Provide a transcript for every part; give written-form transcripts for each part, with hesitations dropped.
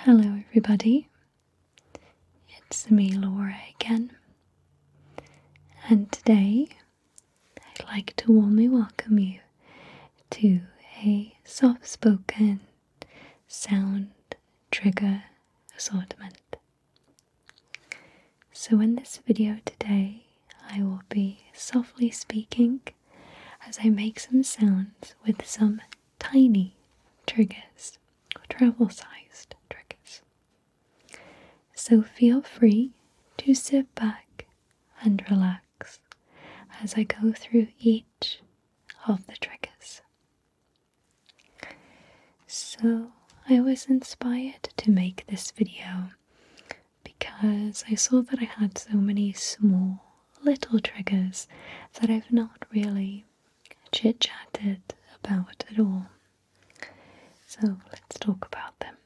Hello everybody, it's me Laura again, and today I'd like to warmly welcome you to a soft-spoken sound trigger assortment. So in this video today I will be softly speaking as I make some sounds with some tiny triggers, or travel-sized triggers. So feel free to sit back and relax as I go through each of the triggers. So I was inspired to make this video because I saw that I had so many small little triggers that I've not really chit-chatted about at all. So let's talk about them.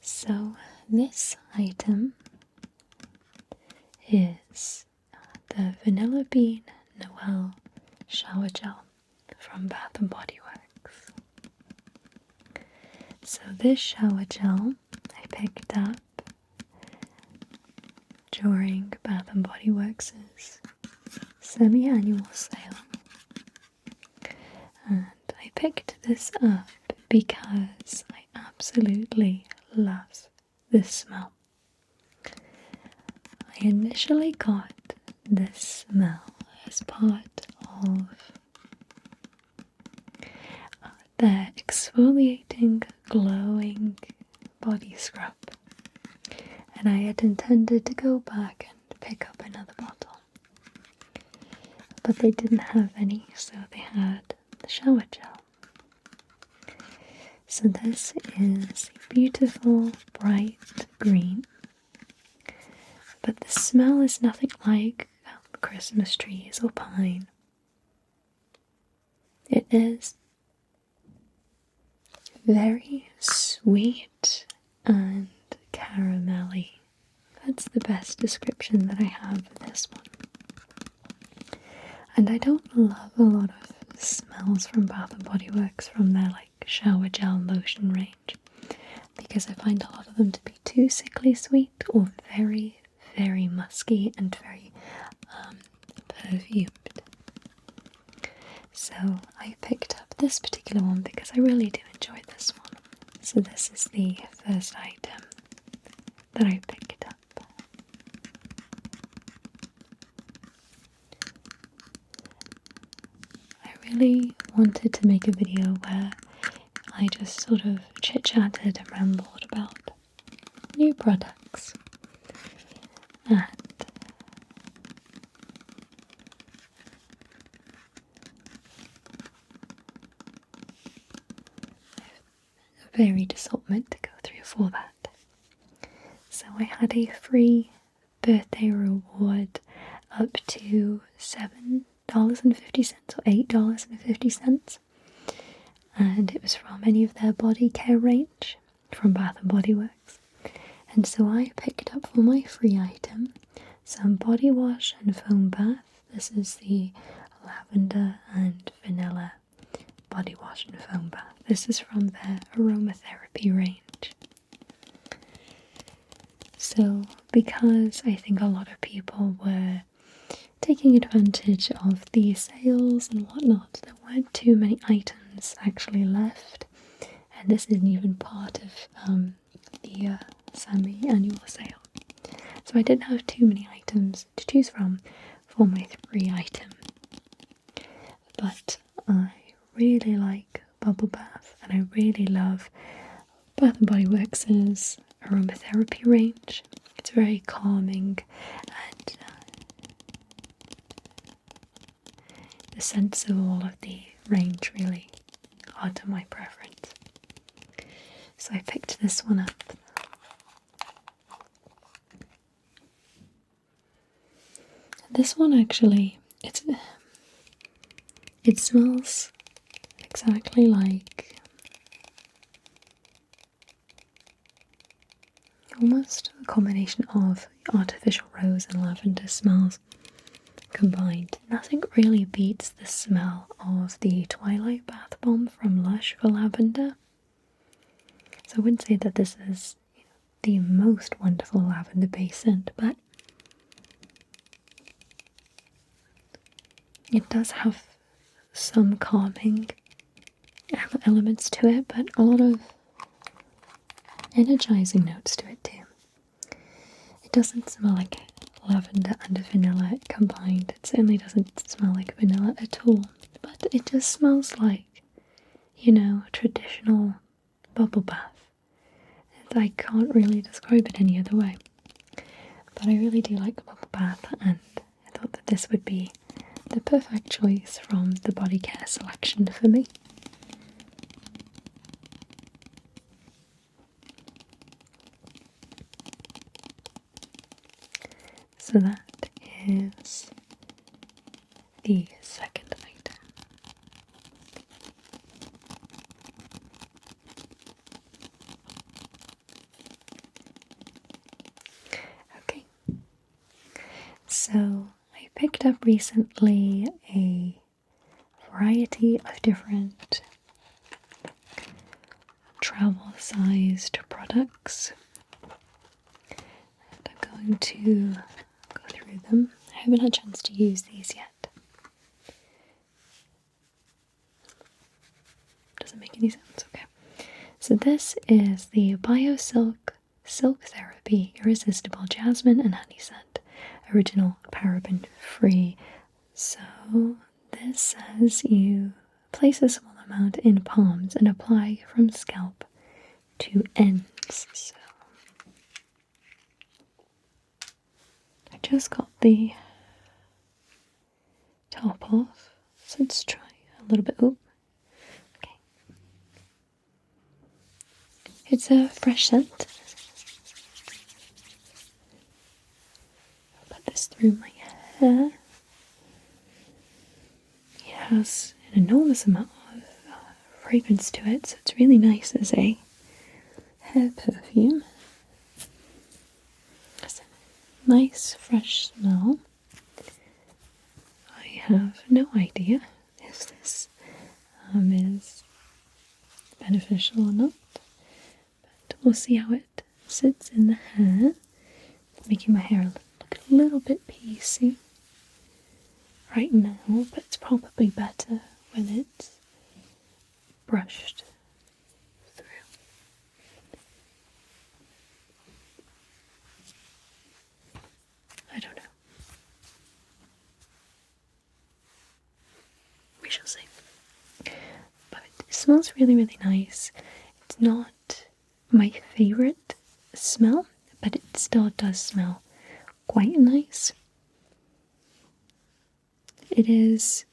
So this item is the Vanilla Bean Noel Shower Gel from Bath & Body Works. So this shower gel I picked up during Bath & Body Works' semi-annual sale, and I picked this up because I absolutely love this smell. I initially got this smell as part of their exfoliating, glowing body scrub, and I had intended to go back and pick up another bottle, but they didn't have any, so they had the shower gel. So this is beautiful bright green, but the smell is nothing like Christmas trees or pine. It is very sweet and caramelly. That's the best description that I have for this one. And I don't love a lot of smells from Bath & Body Works from their shower gel lotion range, because I find a lot of them to be too sickly sweet or very, very musky and very perfumed. So I picked up this particular one because I really do enjoy this one. So this is the first item that I picked up. I really wanted to make a video where I just sort of chit-chatted and rambled about new products, and a varied assortment to go through for that. So I had a free birthday reward up to $7.50 or $8.50. And it was from any of their body care range from Bath & Body Works. And so I picked up for my free item some body wash and foam bath. This is the lavender and vanilla body wash and foam bath. This is from their Aromatherapy range. So because I think a lot of people were taking advantage of the sales and whatnot, there weren't too many items actually left, and this isn't even part of the semi-annual sale, so I didn't have too many items to choose from for my free item. But I really like bubble bath, and I really love Bath & Body Works' Aromatherapy range. It's very calming, and the scents of all of the range really are to my preference. So I picked this one up. This one actually, it smells exactly like almost a combination of artificial rose and lavender smells combined. Nothing really beats the smell of the Twilight Bath Bomb from Lush for lavender. So I wouldn't say that this is the most wonderful lavender base scent, but it does have some calming elements to it, but a lot of energizing notes to it too. It doesn't smell like lavender and vanilla combined. It certainly doesn't smell like vanilla at all, but it just smells like, a traditional bubble bath. I can't really describe it any other way. But I really do like a bubble bath, and I thought that this would be the perfect choice from the body care selection for me. So that is the second item. Okay, so I picked up recently a variety of different travel-sized products, and I'm going to go through them. I haven't had a chance to use these yet. Doesn't make any sense. Okay. So this is the Biosilk Silk Therapy Irresistible Jasmine and Honey Scent. Original paraben free. So this says you place a small amount in palms and apply from scalp to ends. So I just got the top off, so let's try a little bit. Oh, okay. It's a fresh scent. I'll put this through my hair. It has an enormous amount of fragrance to it, so it's really nice as a hair perfume. It's a nice fresh smell. I have no idea if this is beneficial or not, but we'll see how it sits in the hair. It's making my hair look a little bit piecey right now, but it's probably better when it's brushed through. I don't know. We shall see. But it smells really, really nice. It's not my favourite smell, but it still does smell quite nice. It is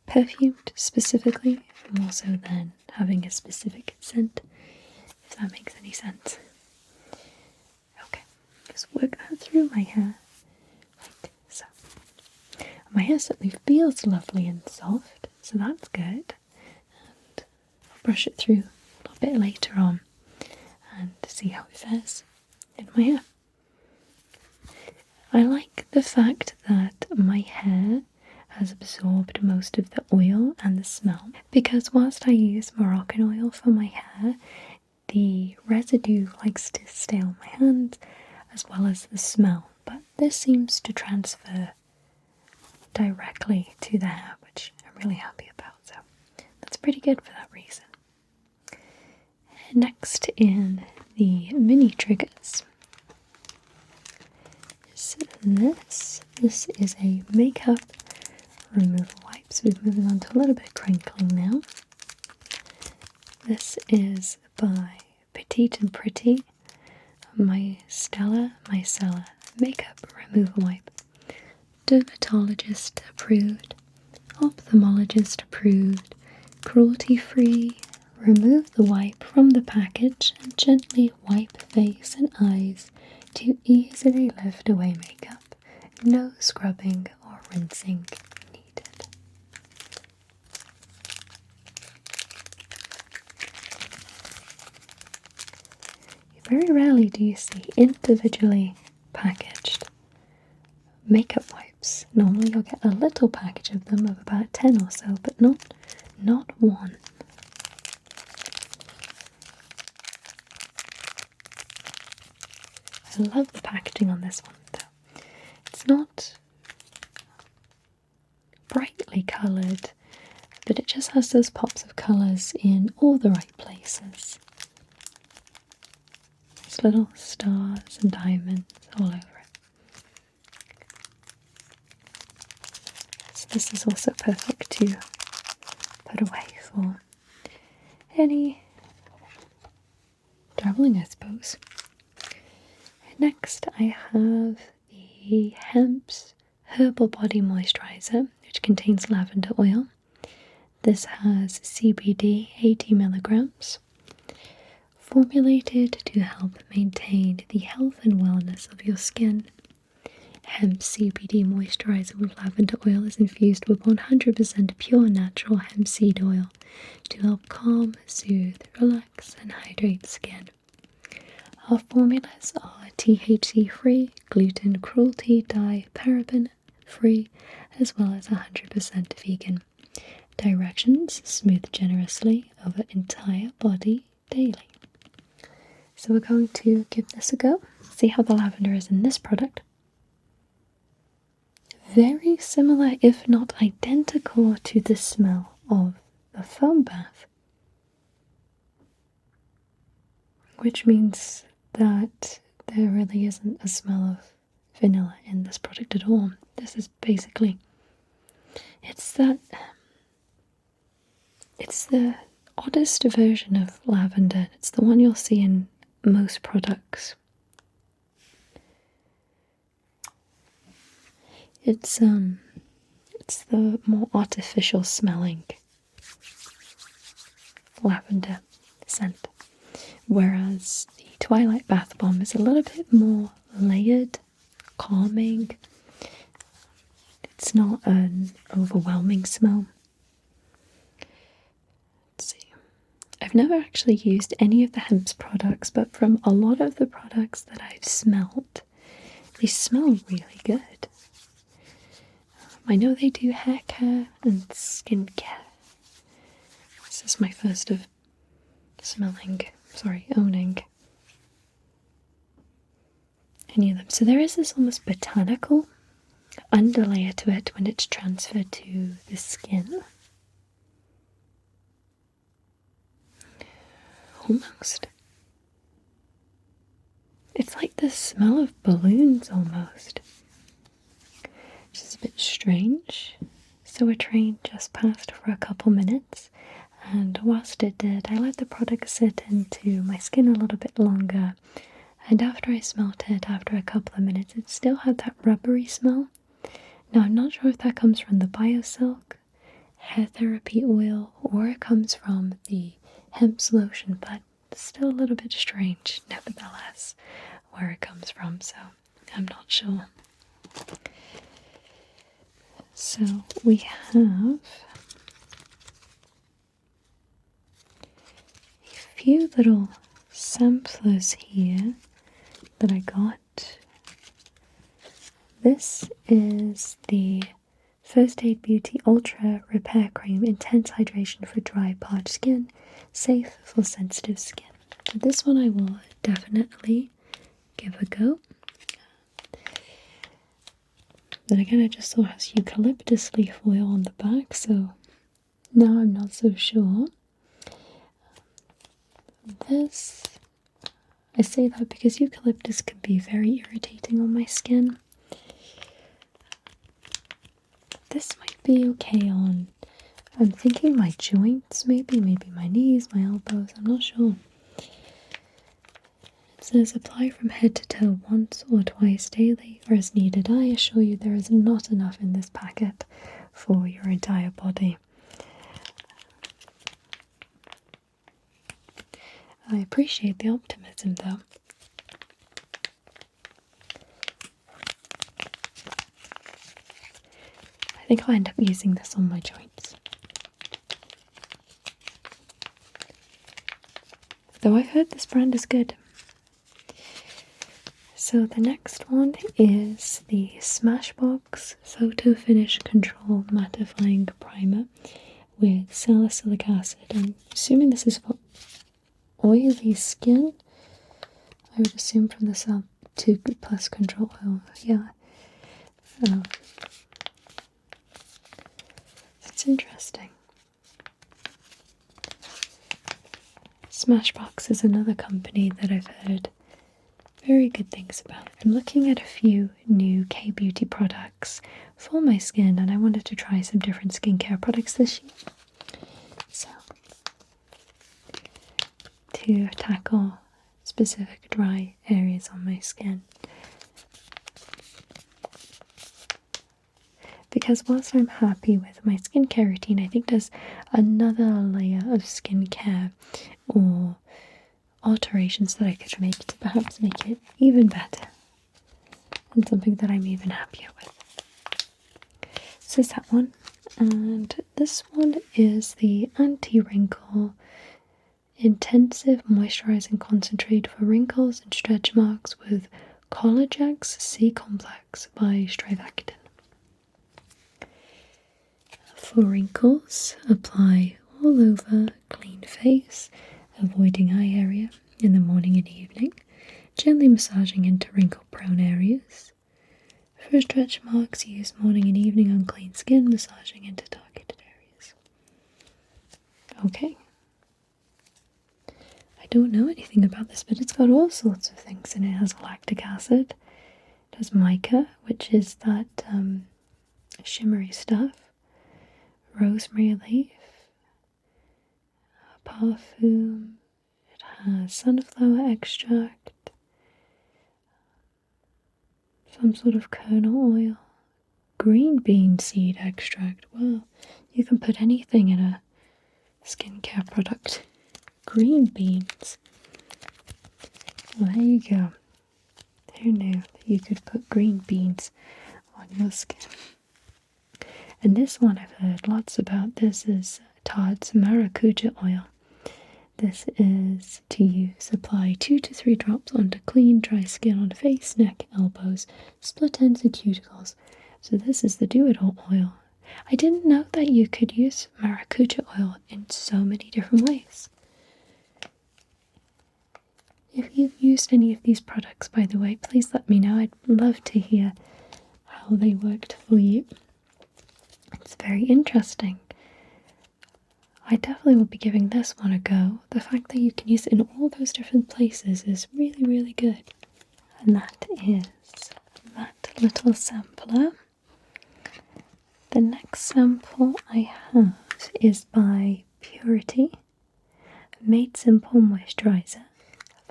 perfumed specifically, more so than having a specific scent, if that makes any sense. Okay, just work that through my hair, like so. My hair certainly feels lovely and soft, so that's good. And I'll brush it through a little bit later on and see how it fares in my hair. I like the fact that my hair has absorbed most of the oil and the smell, because whilst I use Moroccan oil for my hair, the residue likes to stay on my hands as well as the smell, but this seems to transfer directly to the hair, which I'm really happy about, so that's pretty good for that reason. Next in the mini triggers is this. This is a makeup removal wipe, so we're moving on to a little bit of crinkling now. This is by Petite and Pretty, Micellar makeup removal wipe. Dermatologist approved, ophthalmologist approved, cruelty free. Remove the wipe from the package and gently wipe face and eyes to easily lift away makeup. No scrubbing or rinsing needed. Very rarely do you see individually packaged makeup wipes. Normally you'll get a little package of them of about 10 or so, but not one. I love the packaging on this one though. It's not brightly coloured, but it just has those pops of colours in all the right places. There's little stars and diamonds all over it. So this is also perfect to put away for any travelling, I suppose. Next I have the Hempz Herbal Body Moisturizer, which contains lavender oil. This has CBD 80 milligrams, formulated to help maintain the health and wellness of your skin. Hemp CBD moisturizer with lavender oil is infused with 100% pure natural hemp seed oil to help calm, soothe, relax, and hydrate skin. Our formulas are THC-free, gluten, cruelty, dye, paraben free, as well as 100% vegan. Directions: smooth generously over entire body daily. So we're going to give this a go, see how the lavender is in this product. Very similar, if not identical, to the smell of the foam bath, which means that there really isn't a smell of vanilla in this product at all. This is basically, it's the oddest version of lavender. It's the one you'll see in most products. It's the more artificial smelling lavender scent, whereas the Twilight Bath Bomb is a little bit more layered, calming. It's not an overwhelming smell. Let's see. I've never actually used any of the Hempz products, but from a lot of the products that I've smelled, they smell really good. I know they do hair care and skincare. This is my first of owning any of them. So there is this almost botanical underlayer to it when it's transferred to the skin. Almost. It's like the smell of balloons almost. Which is a bit strange. So a train just passed for a couple minutes, and whilst it did, I let the product sit into my skin a little bit longer, and after I smelt it, after a couple of minutes, it still had that rubbery smell. Now I'm not sure if that comes from the Biosilk hair therapy oil or it comes from the Hempz lotion, but it's still a little bit strange nevertheless where it comes from, so I'm not sure. So we have a few little samplers here that I got. This is the First Aid Beauty Ultra Repair Cream, Intense Hydration for Dry, Parched Skin, Safe for Sensitive Skin. This one I will definitely give a go. Then again, I just saw it has eucalyptus leaf oil on the back, so now I'm not so sure. This, I say that because eucalyptus can be very irritating on my skin. This might be okay on, I'm thinking my joints, maybe my knees, my elbows, I'm not sure. It says apply from head to toe once or twice daily or as needed. I assure you there is not enough in this packet for your entire body. I appreciate the optimism though. I think I'll end up using this on my joints. Though I've heard this brand is good. So the next one is the Smashbox Photo Finish Control Mattifying Primer with salicylic acid. I'm assuming this is for oily skin. I would assume from the 2 plus control oil. Yeah. It's interesting. Smashbox is another company that I've heard very good things about. I'm looking at a few new K-beauty products for my skin, and I wanted to try some different skincare products this year. So, to tackle specific dry areas on my skin. Because whilst I'm happy with my skincare routine, I think there's another layer of skincare or alterations that I could make to perhaps make it even better. And something that I'm even happier with. So is that one. And this one is the Anti-Wrinkle Intensive Moisturizing Concentrate for Wrinkles and Stretch Marks with Collagex C Complex by Strivectin. For wrinkles, apply all over clean face, avoiding eye area in the morning and evening, gently massaging into wrinkle-prone areas. For stretch marks, use morning and evening on clean skin, massaging into targeted areas. Okay. I don't know anything about this, but it's got all sorts of things in it. It has lactic acid, it has mica, which is that shimmery stuff, rosemary leaf, perfume, it has sunflower extract, some sort of kernel oil, green bean seed extract. Wow, you can put anything in a skincare product. Green beans. Well, there you go. Who knew that you could put green beans on your skin? And this one I've heard lots about. This is Todd's Maracuja oil. This is to use. Apply 2 to 3 drops onto clean, dry skin on face, neck, elbows, split ends, and cuticles. So this is the do-it-all oil. I didn't know that you could use Maracuja oil in so many different ways. If you've used any of these products, by the way, please let me know. I'd love to hear how they worked for you. It's very interesting. I definitely will be giving this one a go. The fact that you can use it in all those different places is really, really good. And that is that little sampler. The next sample I have is by Purity, Made Simple Moisturizer.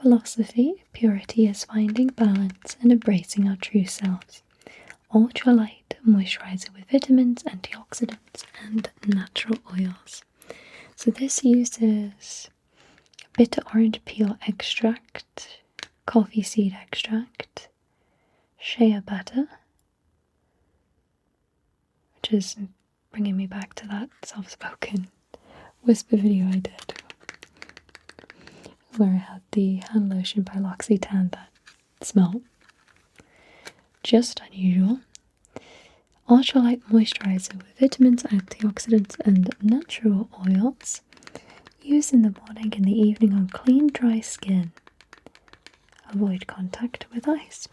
Philosophy: purity is finding balance and embracing our true selves. Ultralight moisturizer with vitamins, antioxidants, and natural oils. So this uses bitter orange peel extract, coffee seed extract, shea butter, which is bringing me back to that soft-spoken whisper video I did, where I had the hand lotion by L'Occitane that smelled just unusual. Ultralight moisturizer with vitamins, antioxidants, and natural oils. Use in the morning and the evening on clean, dry skin. Avoid contact with ice.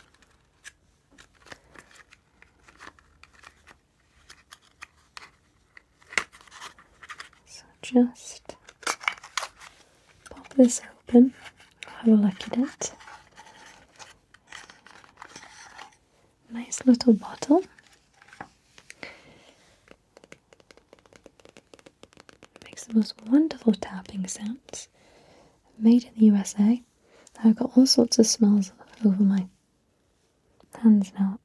So just pop this open, have a look at it. Nice little bottle. Makes the most wonderful tapping sounds. Made in the USA. I've got all sorts of smells over my hands now.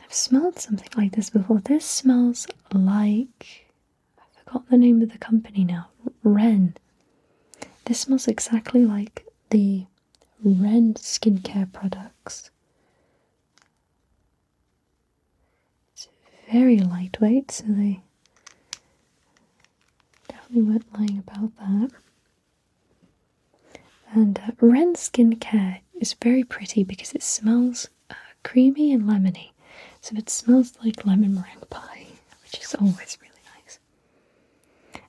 I've smelled something like this before. This smells like, I forgot the name of the company now, Ren. This smells exactly like the Ren skincare products. It's very lightweight, so they definitely weren't lying about that. And Ren skincare is very pretty because it smells creamy and lemony. So it smells like lemon meringue pie, which is always really nice.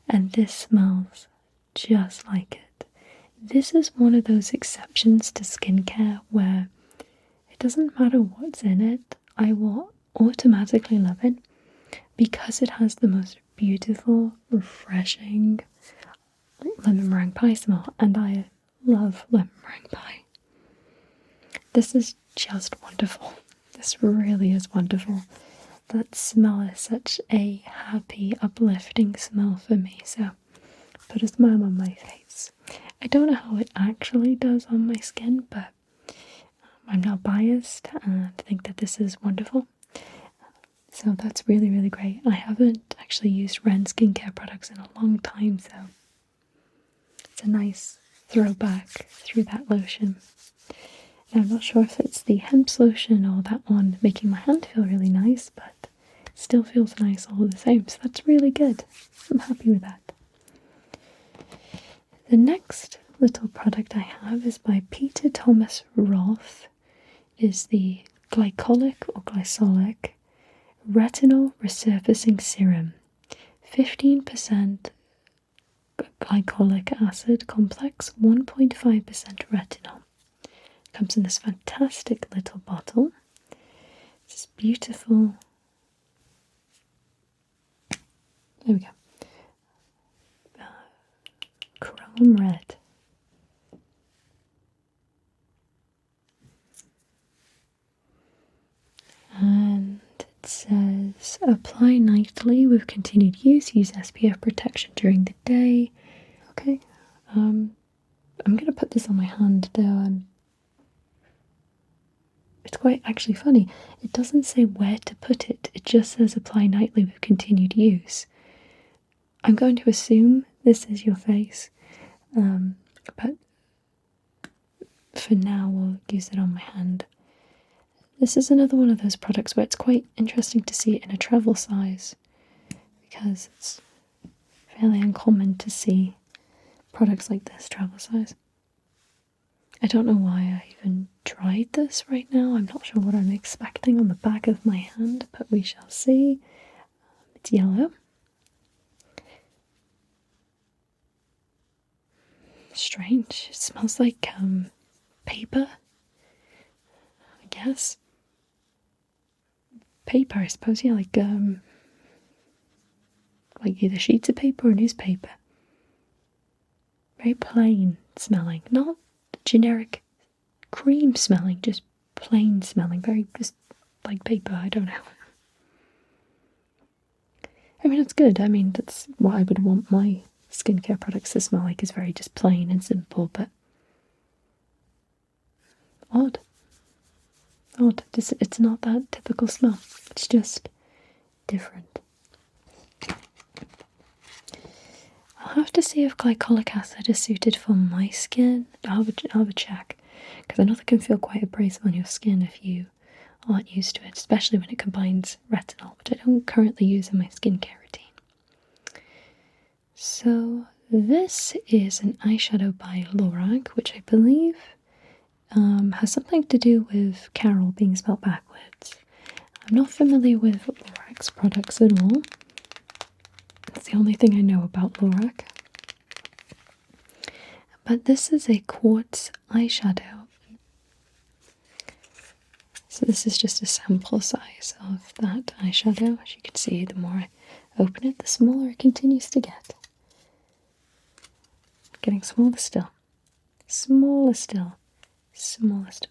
And this smells just like it. this is one of those exceptions to skincare where it doesn't matter what's in it, I will automatically love it because it has the most beautiful, refreshing lemon meringue pie smell, and I love lemon meringue pie. This is just wonderful. This really is wonderful. That smell is such a happy, uplifting smell for me, so put a smile on my face. I don't know how it actually does on my skin, but I'm not biased and think that this is wonderful. So that's really, really great. I haven't actually used Ren skincare products in a long time, so it's a nice throwback through that lotion. Now, I'm not sure if it's the Hempz lotion or that one making my hand feel really nice, but it still feels nice all the same, so that's really good. I'm happy with that. The next little product I have is by Peter Thomas Roth. It is the Glycolic or Glycolic Retinol Resurfacing Serum. 15% glycolic acid complex, 1.5% retinol. Comes in this fantastic little bottle. This beautiful. There we go. Chrome red. And it says apply nightly with continued use. Use SPF protection during the day. Okay. I'm gonna put this on my hand though. It's quite actually funny. It doesn't say where to put it. It just says apply nightly with continued use. I'm going to assume this is your face, but for now we'll use it on my hand. This is another one of those products where it's quite interesting to see it in a travel size, because it's fairly uncommon to see products like this travel size. I don't know why I even tried this right now. I'm not sure what I'm expecting on the back of my hand, but we shall see. It's yellow. Strange. It smells like paper, I guess. Paper, I suppose, yeah, like either sheets of paper or newspaper. Very plain smelling, not generic cream smelling, just plain smelling, very just like paper. I don't know. I mean, it's good. I mean, that's what I would want my skincare products to smell like, is very just plain and simple, but odd. It's not that typical smell. It's just different. I'll have to see if glycolic acid is suited for my skin. I'll have a check, because I know that can feel quite abrasive on your skin if you aren't used to it, especially when it combines retinol, which I don't currently use in my skincare routine. So this is an eyeshadow by Lorac, which I believe has something to do with Carol being spelled backwards. I'm not familiar with Lorac's products at all. That's the only thing I know about Lorac. But this is a quartz eyeshadow. So this is just a sample size of that eyeshadow. As you can see, the more I open it, the smaller it continues to get. Getting smaller still. Smaller still. Smaller still.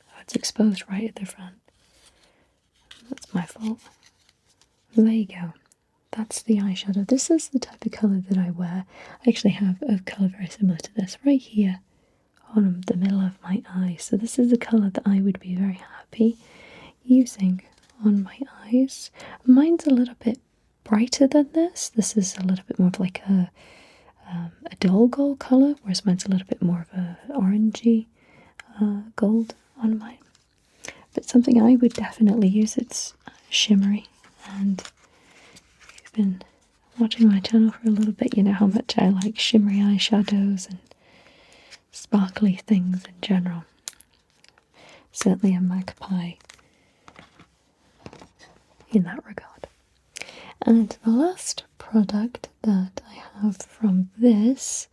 Oh, it's exposed right at the front. That's my fault. There you go. That's the eyeshadow. This is the type of colour that I wear. I actually have a colour very similar to this right here on the middle of my eye. So this is the colour that I would be very happy using on my eyes. Mine's a little bit brighter than this. This is a little bit more of like a dull gold colour, whereas mine's a little bit more of a orangey gold on mine. But something I would definitely use. It's shimmery, and if you've been watching my channel for a little bit, you know how much I like shimmery eyeshadows and sparkly things in general. Certainly a magpie in that regard. And the last product that I have from this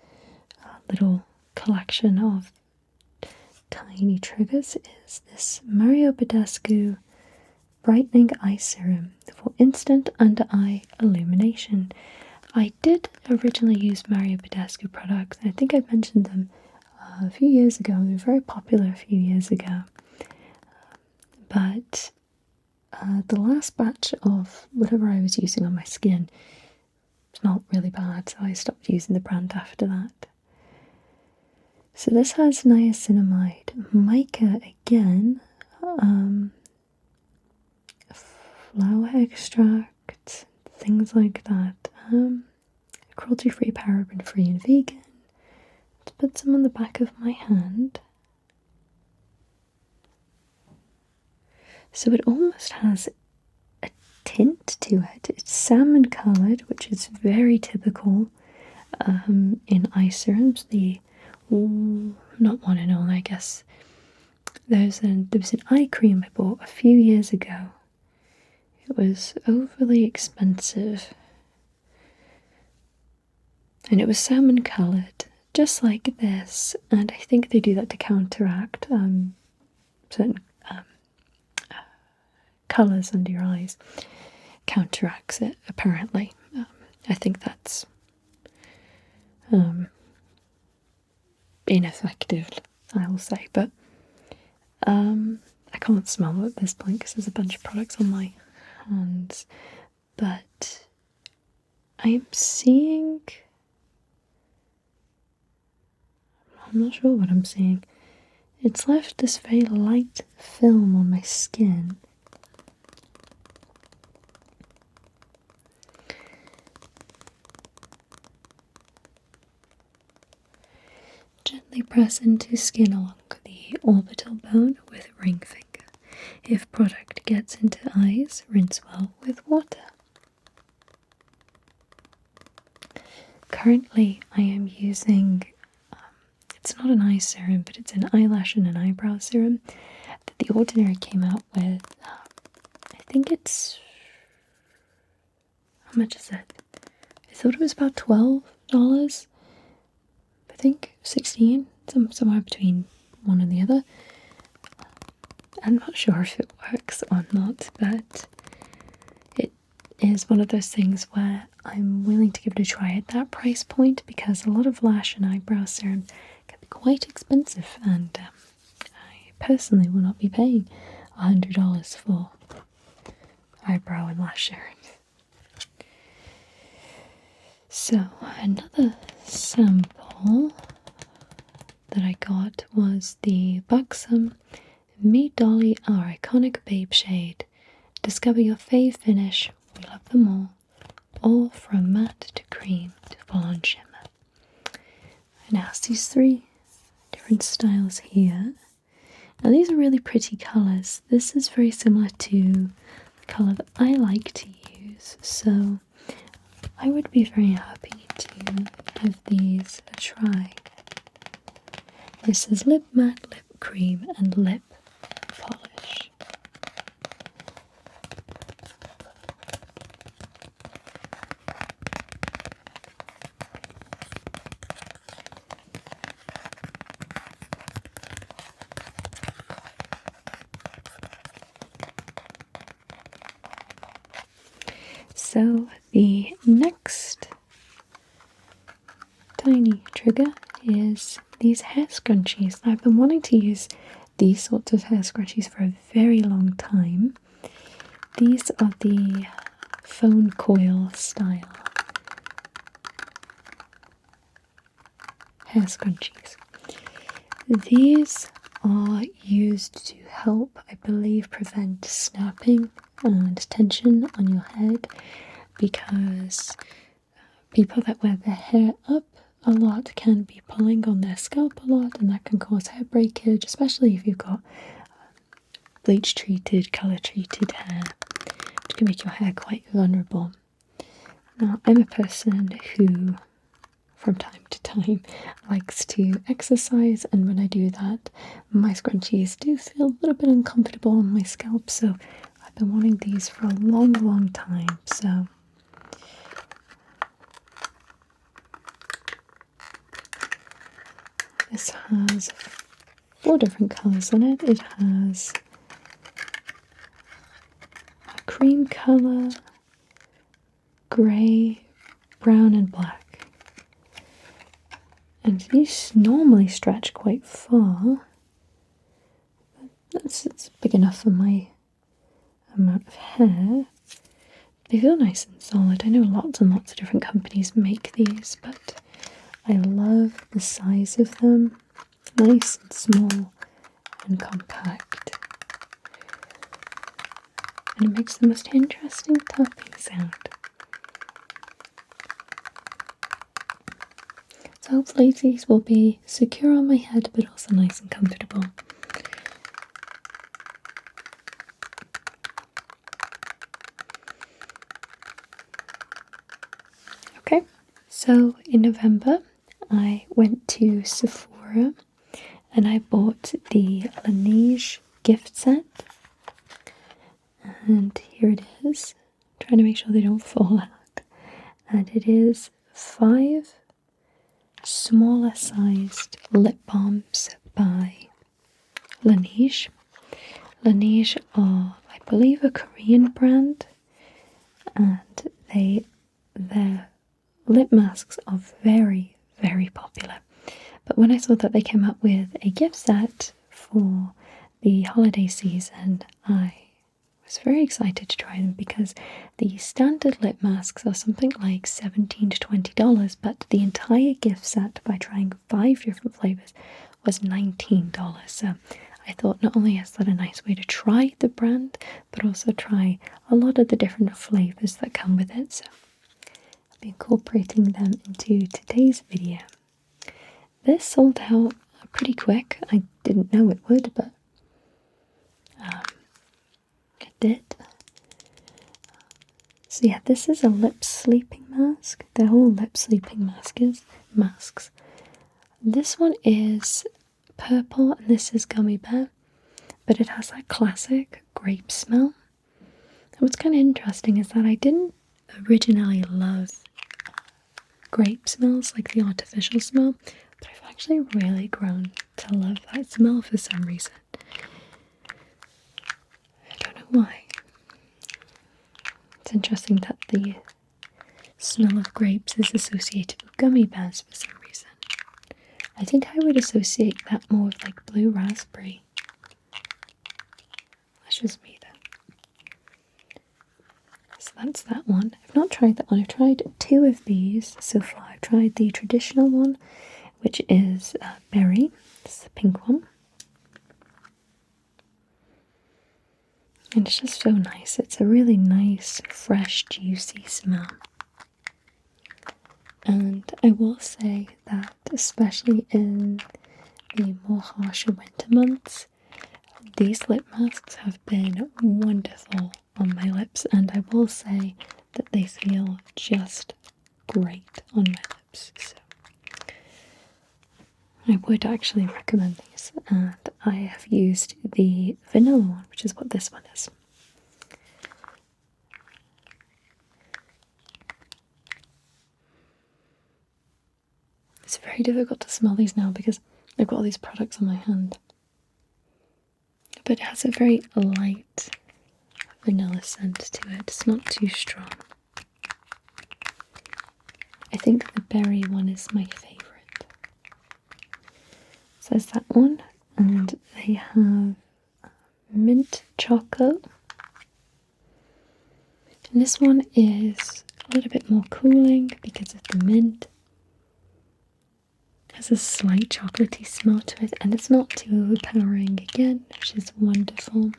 little collection of tiny triggers is this Badescu Brightening Eye Serum for instant under eye illumination. I did originally use Badescu products. I think I mentioned them a few years ago. They were very popular a few years ago. But the last batch of whatever I was using on my skin smelled really bad, so I stopped using the brand after that. So this has niacinamide, mica again, flower extract, things like that. Cruelty-free, paraben-free, and vegan. Let's put some on the back of my hand. So it almost has a tint to it. It's salmon coloured, which is very typical in eye serums. Not one and all, I guess. There was an eye cream I bought a few years ago. It was overly expensive. And it was salmon coloured, just like this. And I think they do that to counteract certain colours under your eyes. Counteracts it, apparently. I think that's ineffective, I will say. But I can't smell it at this point because there's a bunch of products on my hands. But I am seeing... I'm not sure what I'm seeing. It's left this very light film on my skin. Gently press into skin along the orbital bone with ring finger. If product gets into eyes, rinse well with water. Currently, I am using, it's not an eye serum, but it's an eyelash and an eyebrow serum that The Ordinary came out with. I think it's, how much is it? I thought it was about $12. I think 16, somewhere between one and the other. I'm not sure if it works or not, but it is one of those things where I'm willing to give it a try at that price point, because a lot of lash and eyebrow serums can be quite expensive, and I personally will not be paying $100 for eyebrow and lash serums. So another sample that I got was the Buxom Meet Dolly, Our Iconic Babe Shade. Discover your fave finish, we love them all from matte to cream to full-on shimmer. And it has these 3 different styles here. Now these are really pretty colours. This is very similar to the colour that I like to use, so I would be very happy to give these a try. This is lip matte, lip cream, and lip polish. So the next tiny trigger is these hair scrunchies. I've been wanting to use these sorts of hair scrunchies for a very long time. These are the phone coil style hair scrunchies. These are used to help, I believe, prevent snapping and tension on your head, because people that wear their hair up a lot can be pulling on their scalp a lot, and that can cause hair breakage, especially if you've got bleach treated, colour treated hair, which can make your hair quite vulnerable. Now, I'm a person who, from time to time, likes to exercise, and when I do that, my scrunchies do feel a little bit uncomfortable on my scalp, so I've been wanting these for a long time. So This has 4 different colours in it. It has a cream colour, grey, brown and black. And these normally stretch quite far. It's big enough for my amount of hair. They feel nice and solid. I know lots and lots of different companies make these, but I love the size of them. Nice and small and compact. And it makes the most interesting tapping sound. So hopefully these will be secure on my head, but also nice and comfortable. Okay, so in November I went to Sephora and I bought the Laneige gift set. And here it is. I'm trying to make sure they don't fall out. And it is 5 smaller sized lip balms by Laneige. Laneige are, I believe, a Korean brand, and their lip masks are very, very popular. But when I saw that they came up with a gift set for the holiday season, I was very excited to try them because the standard lip masks are something like $17 to $20, but the entire gift set, by trying 5 different flavours, was $19. So I thought not only is that a nice way to try the brand, but also try a lot of the different flavours that come with it. So I'll be incorporating them into today's video. This sold out pretty quick. I didn't know it would, but it did. So yeah, this is a lip sleeping mask. They're all lip sleeping masks. This one is purple and this is gummy bear, but it has that classic grape smell. And what's kind of interesting is that I didn't originally love grape smells, like the artificial smell, but I've actually really grown to love that smell for some reason. I don't know why. It's interesting that the smell of grapes is associated with gummy bears for some reason. I think I would associate that more with like blue raspberry. That's just me though. So that's that one. I've not tried that one. I've tried 2 of these so far. I've tried the traditional one, which is berry. It's the pink one. And it's just so nice. It's a really nice, fresh, juicy smell. And I will say that especially in the more harsher winter months, these lip masks have been wonderful on my lips, and I will say that they feel just great on my lips. So I would actually recommend these, and I have used the vanilla one, which is what this one is. It's very difficult to smell these now because I've got all these products on my hand. But it has a very light vanilla scent to it. It's not too strong. I think the berry one is my favourite. So there's that one, and they have mint chocolate. And this one is a little bit more cooling because of the mint. It has a slight chocolatey smell to it, and it's not too overpowering again, which is wonderful.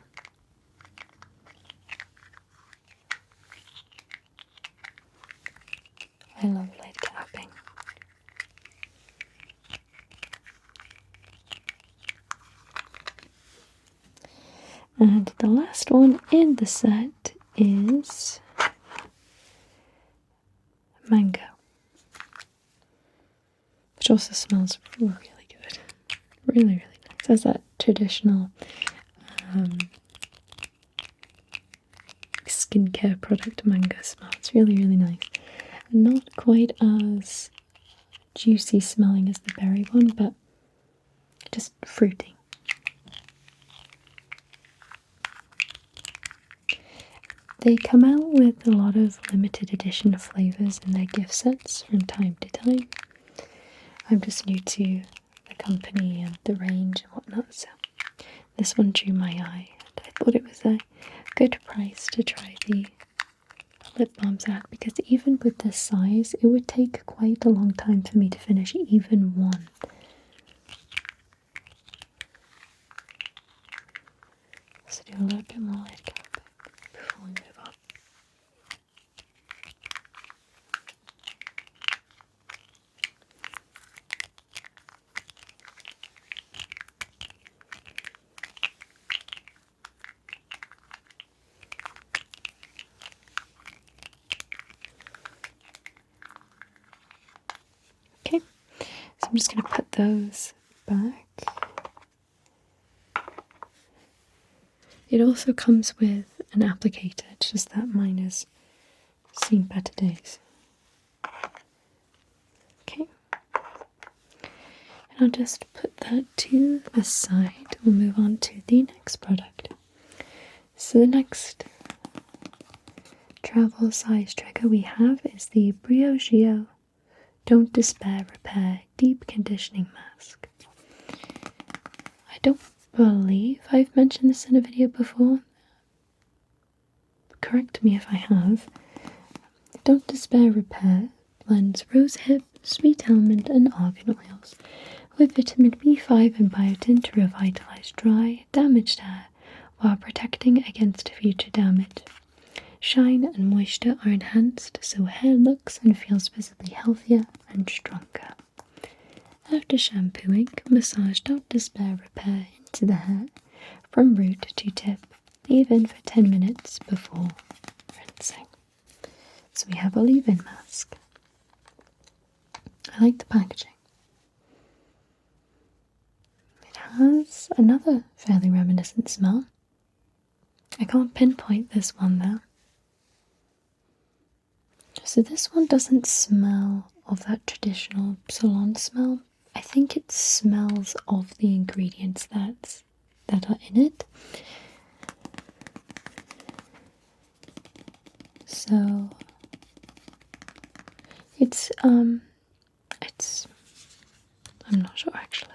I love lid tapping. And the last one in the set is mango, which also smells really good. Really, really nice. It has that traditional skincare product mango smell. It's really, really nice. Not quite as juicy smelling as the berry one, but just fruity. They come out with a lot of limited edition flavours in their gift sets from time to time. I'm just new to the company and the range and whatnot, so this one drew my eye, and I thought it was a good price to try the lip balms at, because even with this size, it would take quite a long time for me to finish even one. So do a little bit more lid capping before we move on. Okay, so I'm just going to put those back. It also comes with an applicator, it's just that mine has seen better days. Okay, and I'll just put that to the side. We'll move on to the next product. So the next travel size trigger we have is the Briogeo Don't Despair Repair Deep Conditioning Mask. I don't believe I've mentioned this in a video before. Correct me if I have. Don't Despair Repair blends rosehip, sweet almond and argan oils with vitamin B5 and biotin to revitalize dry, damaged hair while protecting against future damage. Shine and moisture are enhanced so hair looks and feels visibly healthier and stronger. After shampooing, massage Don't Despair Repair into the hair from root to tip, leave-in for 10 minutes before rinsing. So we have a leave-in mask. I like the packaging. It has another fairly reminiscent smell. I can't pinpoint this one though. So this one doesn't smell of that traditional salon smell. I think it smells of the ingredients that are in it. So it's I'm not sure actually.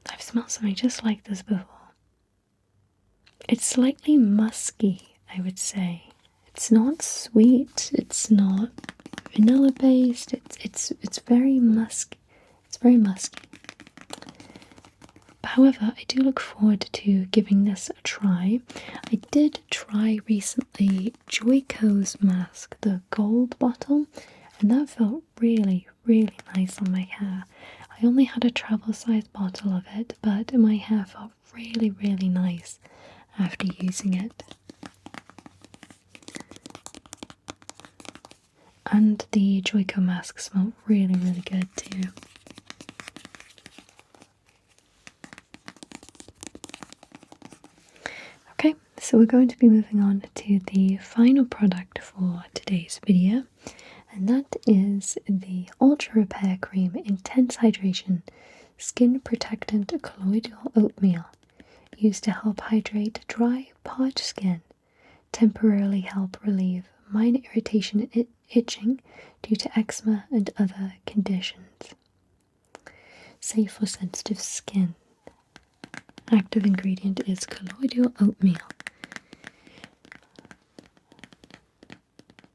I've smelled something just like this before. It's slightly musky, I would say. It's not sweet, it's not vanilla based, it's very musky. It's very musky. However, I do look forward to giving this a try. I did try recently Joico's mask, the gold bottle, and that felt really, really nice on my hair. I only had a travel size bottle of it, but my hair felt really, really nice after using it. And the Joico mask smelled really, really good too. Okay, so we're going to be moving on to the final product for today's video, and that is the Ultra Repair Cream Intense Hydration Skin Protectant Colloidal Oatmeal, used to help hydrate dry, parched skin, temporarily help relieve minor irritation and itching due to eczema and other conditions. Safe for sensitive skin. Active ingredient is colloidal oatmeal.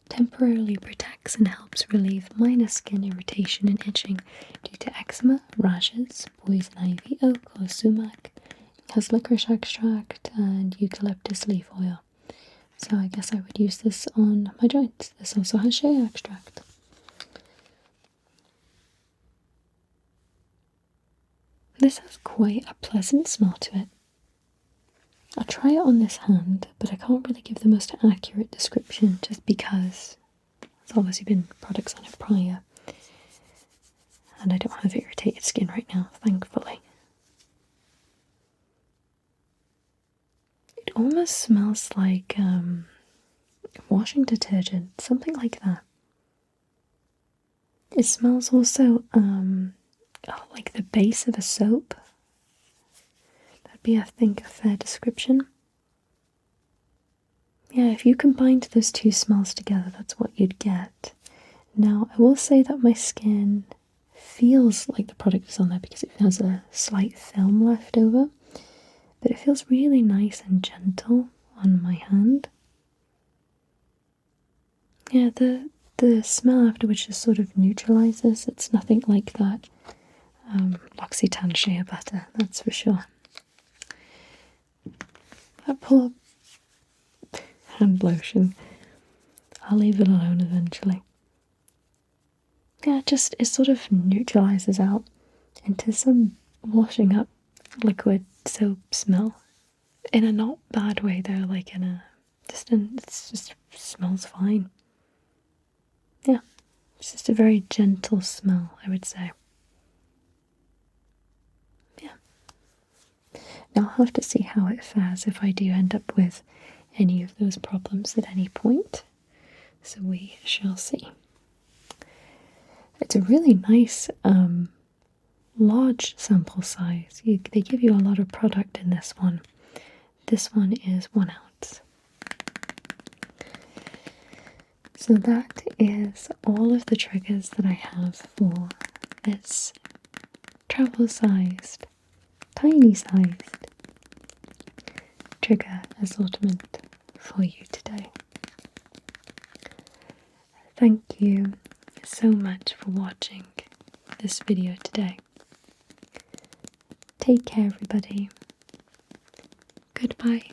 Temporarily protects and helps relieve minor skin irritation and itching due to eczema, rashes, poison ivy, oak or sumac. Has licorice extract and eucalyptus leaf oil. So I guess I would use this on my joints. This also has shea extract. This has quite a pleasant smell to it. I'll try it on this hand, but I can't really give the most accurate description just because there's obviously been products on it prior. And I don't have irritated skin right now, thankfully. It almost smells like washing detergent, something like that. It smells also like the base of a soap. That'd be, I think, a fair description. Yeah, if you combined those two smells together, that's what you'd get. Now, I will say that my skin feels like the product is on there because it has a slight film left over, but it feels really nice and gentle on my hand. Yeah, the smell afterwards just sort of neutralizes. It's nothing like that L'Occitane shea butter, that's for sure. That poor hand lotion. I'll leave it alone eventually. Yeah, it sort of neutralizes out into some washing up liquid soap smell. In a not bad way though, like in a it just smells fine. Yeah, it's just a very gentle smell, I would say. Yeah. Now I'll have to see how it fares if I do end up with any of those problems at any point. So we shall see. It's a really nice large sample size. They give you a lot of product in this one. This one is 1 ounce. So that is all of the triggers that I have for this travel-sized, tiny-sized trigger assortment for you today. Thank you so much for watching this video today. Take care, everybody. Goodbye.